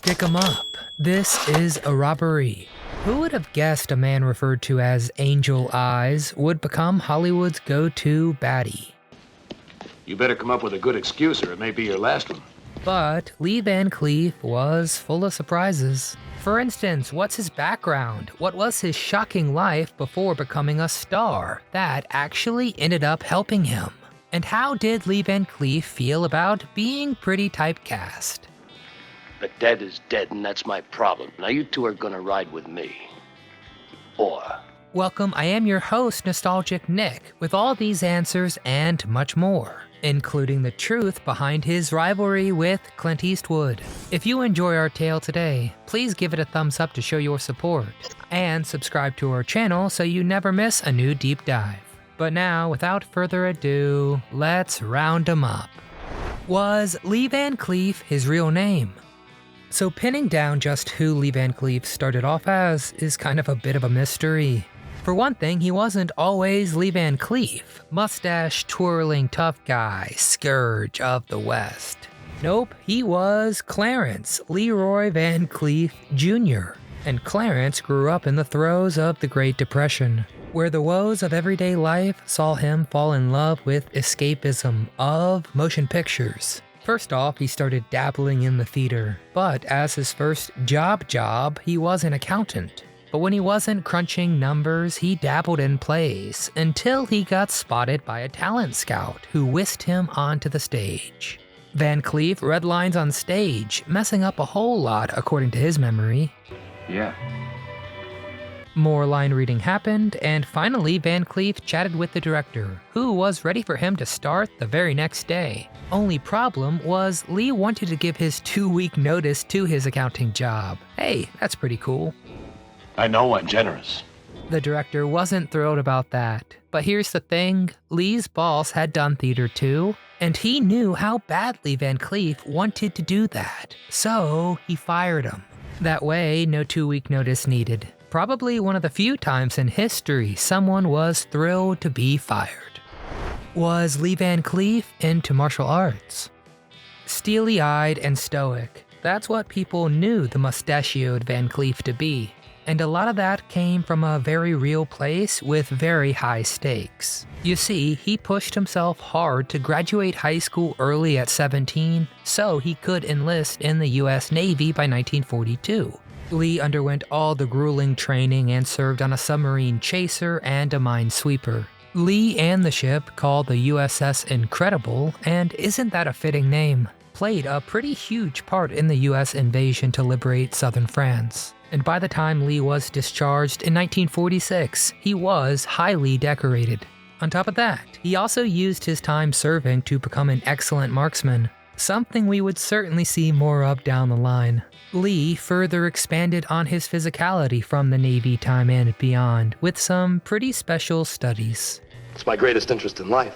Stick 'em up. This is a robbery. Who would have guessed a man referred to as Angel Eyes would become Hollywood's go-to baddie? You better come up with a good excuse or it may be your last one. But Lee Van Cleef was full of surprises. For instance, what's his background? What was his shocking life before becoming a star that actually ended up helping him? And how did Lee Van Cleef feel about being pretty typecast? The dead is dead, and that's my problem. Now you two are gonna ride with me. Or... Welcome, I am your host, Nostalgic Nick, with all these answers and much more, including the truth behind his rivalry with Clint Eastwood. If you enjoy our tale today, please give it a thumbs up to show your support, and subscribe to our channel so you never miss a new deep dive. But now, without further ado, let's round 'em up. Was Lee Van Cleef his real name? So pinning down just who Lee Van Cleef started off as is kind of a bit of a mystery. For one thing, he wasn't always Lee Van Cleef, mustache-twirling tough guy, scourge of the West. Nope, he was Clarence Leroy Van Cleef Jr., and Clarence grew up in the throes of the Great Depression, where the woes of everyday life saw him fall in love with escapism of motion pictures. First off, he started dabbling in the theater, but as his first job, he was an accountant. But when he wasn't crunching numbers, he dabbled in plays until he got spotted by a talent scout who whisked him onto the stage. Van Cleef read lines on stage, messing up a whole lot according to his memory. Yeah. More line reading happened, and finally Van Cleef chatted with the director, who was ready for him to start the very next day. Only problem was Lee wanted to give his 2-week notice to his accounting job. Hey, that's pretty cool. I know I'm generous. The director wasn't thrilled about that. But here's the thing, Lee's boss had done theater too, and he knew how badly Van Cleef wanted to do that. So he fired him. That way, no 2-week notice needed. Probably one of the few times in history someone was thrilled to be fired. Was Lee Van Cleef into martial arts? Steely-eyed and stoic, that's what people knew the mustachioed Van Cleef to be. And a lot of that came from a very real place with very high stakes. You see, he pushed himself hard to graduate high school early at 17, so he could enlist in the US Navy by 1942. Lee underwent all the grueling training and served on a submarine chaser and a minesweeper. Lee and the ship, called the USS Incredible, and isn't that a fitting name, played a pretty huge part in the US invasion to liberate southern France. And by the time Lee was discharged in 1946, he was highly decorated. On top of that, he also used his time serving to become an excellent marksman, something we would certainly see more of down the line. Lee further expanded on his physicality from the Navy time and beyond with some pretty special studies. It's my greatest interest in life.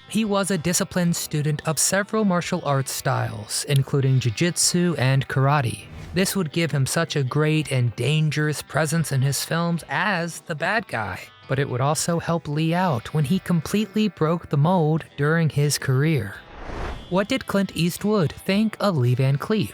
He was a disciplined student of several martial arts styles, including jiu-jitsu and karate. This would give him such a great and dangerous presence in his films as the bad guy, but it would also help Lee out when he completely broke the mold during his career. What did Clint Eastwood think of Lee Van Cleef?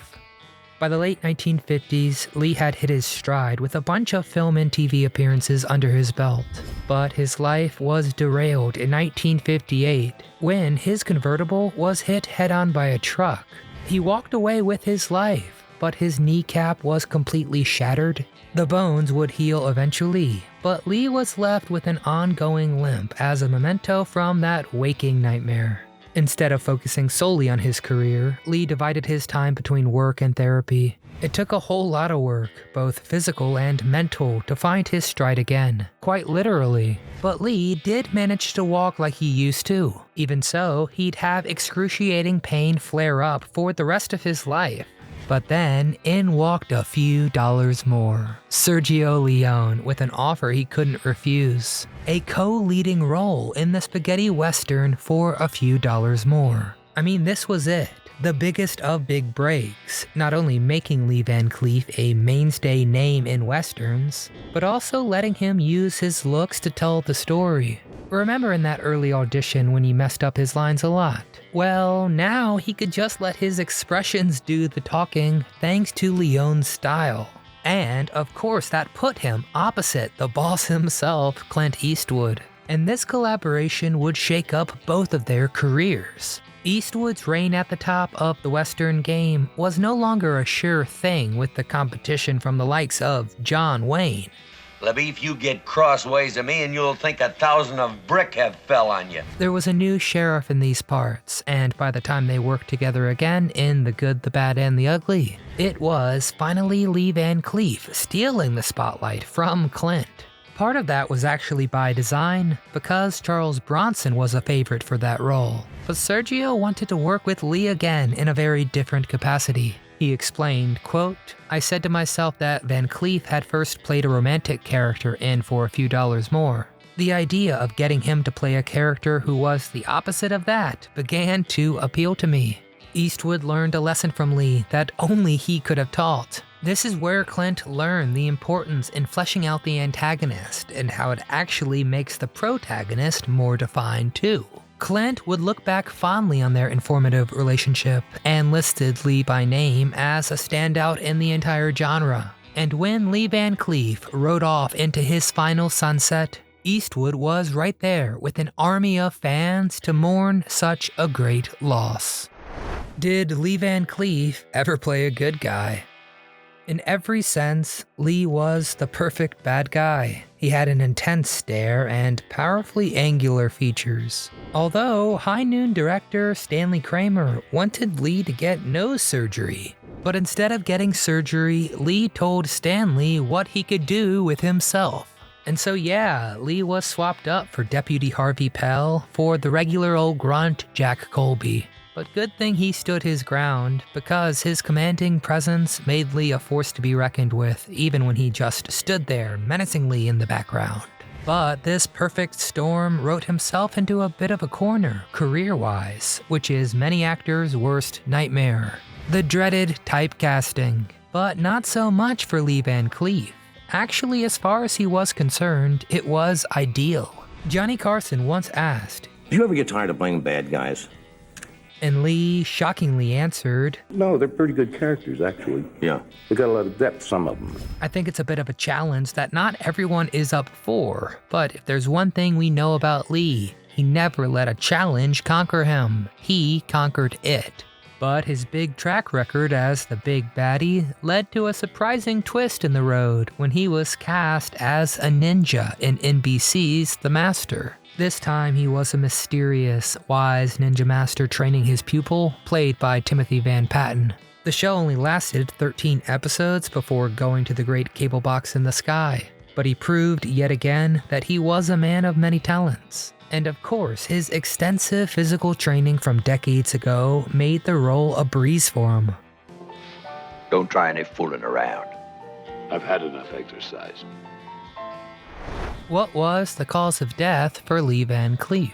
By the late 1950s, Lee had hit his stride with a bunch of film and TV appearances under his belt. But his life was derailed in 1958 when his convertible was hit head-on by a truck. He walked away with his life, but his kneecap was completely shattered. The bones would heal eventually, but Lee was left with an ongoing limp as a memento from that waking nightmare. Instead of focusing solely on his career, Lee divided his time between work and therapy. It took a whole lot of work, both physical and mental, to find his stride again, quite literally. But Lee did manage to walk like he used to. Even so, he'd have excruciating pain flare up for the rest of his life. But then, in walked a few dollars more. Sergio Leone with an offer he couldn't refuse. A co-leading role in the spaghetti western for a few dollars more. I mean, this was it. The biggest of big breaks, not only making Lee Van Cleef a mainstay name in westerns, but also letting him use his looks to tell the story. Remember in that early audition when he messed up his lines a lot? Well, now he could just let his expressions do the talking thanks to Leone's style. And, of course, that put him opposite the boss himself, Clint Eastwood. And this collaboration would shake up both of their careers. Eastwood's reign at the top of the Western game was no longer a sure thing with the competition from the likes of John Wayne. Libby, if you get crossways of me and you'll think 1,000 of brick have fell on you. There was a new sheriff in these parts, and by the time they worked together again in The Good, the Bad, and the Ugly, it was finally Lee Van Cleef stealing the spotlight from Clint. Part of that was actually by design, because Charles Bronson was a favorite for that role. But Sergio wanted to work with Lee again in a very different capacity. He explained, quote, "I said to myself that Van Cleef had first played a romantic character in For a Few Dollars More. The idea of getting him to play a character who was the opposite of that began to appeal to me. Eastwood learned a lesson from Lee that only he could have taught. This is where Clint learned the importance in fleshing out the antagonist and how it actually makes the protagonist more defined too." Clint would look back fondly on their informative relationship and listed Lee by name as a standout in the entire genre. And when Lee Van Cleef rode off into his final sunset, Eastwood was right there with an army of fans to mourn such a great loss. Did Lee Van Cleef ever play a good guy? In every sense, Lee was the perfect bad guy. He had an intense stare and powerfully angular features. Although High Noon director Stanley Kramer wanted Lee to get nose surgery. But instead of getting surgery, Lee told Stanley what he could do with himself. And so yeah, Lee was swapped up for Deputy Harvey Pell for the regular old grunt Jack Colby. But good thing he stood his ground, because his commanding presence made Lee a force to be reckoned with, even when he just stood there menacingly in the background. But this perfect storm wrote himself into a bit of a corner, career-wise, which is many actors' worst nightmare. The dreaded typecasting. But not so much for Lee Van Cleef. Actually, as far as he was concerned, it was ideal. Johnny Carson once asked, "Do you ever get tired of playing bad guys?" And Lee shockingly answered, "No, they're pretty good characters, actually. Yeah. They got a lot of depth, some of them." I think it's a bit of a challenge that not everyone is up for, but if there's one thing we know about Lee, he never let a challenge conquer him. He conquered it. But his big track record as the big baddie led to a surprising twist in the road when he was cast as a ninja in NBC's The Master. This time he was a mysterious, wise ninja master training his pupil, played by Timothy Van Patten. The show only lasted 13 episodes before going to the great cable box in the sky, but he proved yet again that he was a man of many talents. And of course, his extensive physical training from decades ago made the role a breeze for him. Don't try any fooling around. I've had enough exercise. What was the cause of death for Lee Van Cleef?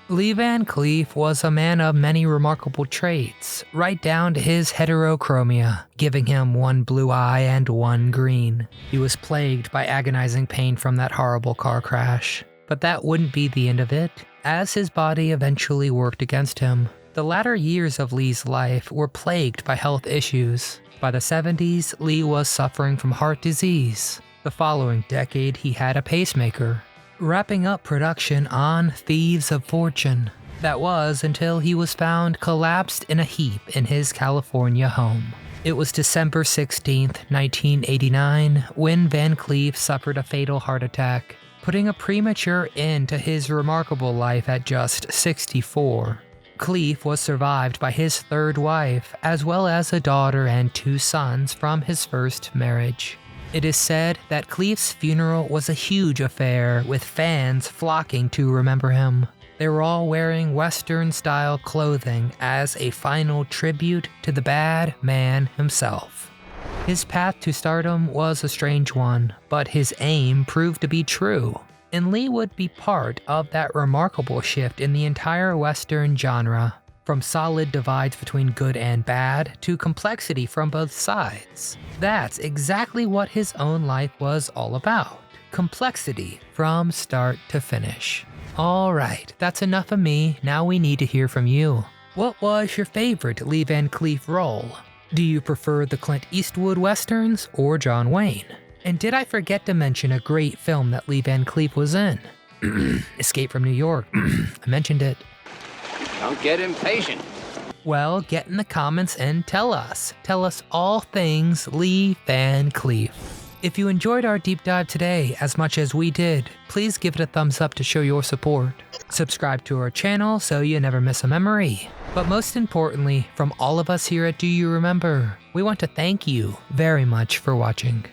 Lee Van Cleef was a man of many remarkable traits, right down to his heterochromia, giving him one blue eye and one green. He was plagued by agonizing pain from that horrible car crash. But that wouldn't be the end of it, as his body eventually worked against him. The latter years of Lee's life were plagued by health issues. By the 70s, Lee was suffering from heart disease. The following decade, he had a pacemaker, wrapping up production on Thieves of Fortune. That was until he was found collapsed in a heap in his California home. It was December 16th, 1989, when Van Cleef suffered a fatal heart attack, putting a premature end to his remarkable life at just 64. Cleef was survived by his third wife, as well as a daughter and 2 sons from his first marriage. It is said that Cleef's funeral was a huge affair, with fans flocking to remember him. They were all wearing Western-style clothing as a final tribute to the bad man himself. His path to stardom was a strange one, but his aim proved to be true, and Lee would be part of that remarkable shift in the entire Western genre, from solid divides between good and bad to complexity from both sides. That's exactly what his own life was all about. Complexity from start to finish. Alright, that's enough of me, now we need to hear from you. What was your favorite Lee Van Cleef role? Do you prefer the Clint Eastwood westerns or John Wayne? And did I forget to mention a great film that Lee Van Cleef was in? Escape from New York. I mentioned it. Don't get impatient. Well, get in the comments and tell us. Tell us all things Lee Van Cleef. If you enjoyed our deep dive today as much as we did, please give it a thumbs up to show your support. Subscribe to our channel so you never miss a memory. But most importantly, from all of us here at Do You Remember, we want to thank you very much for watching.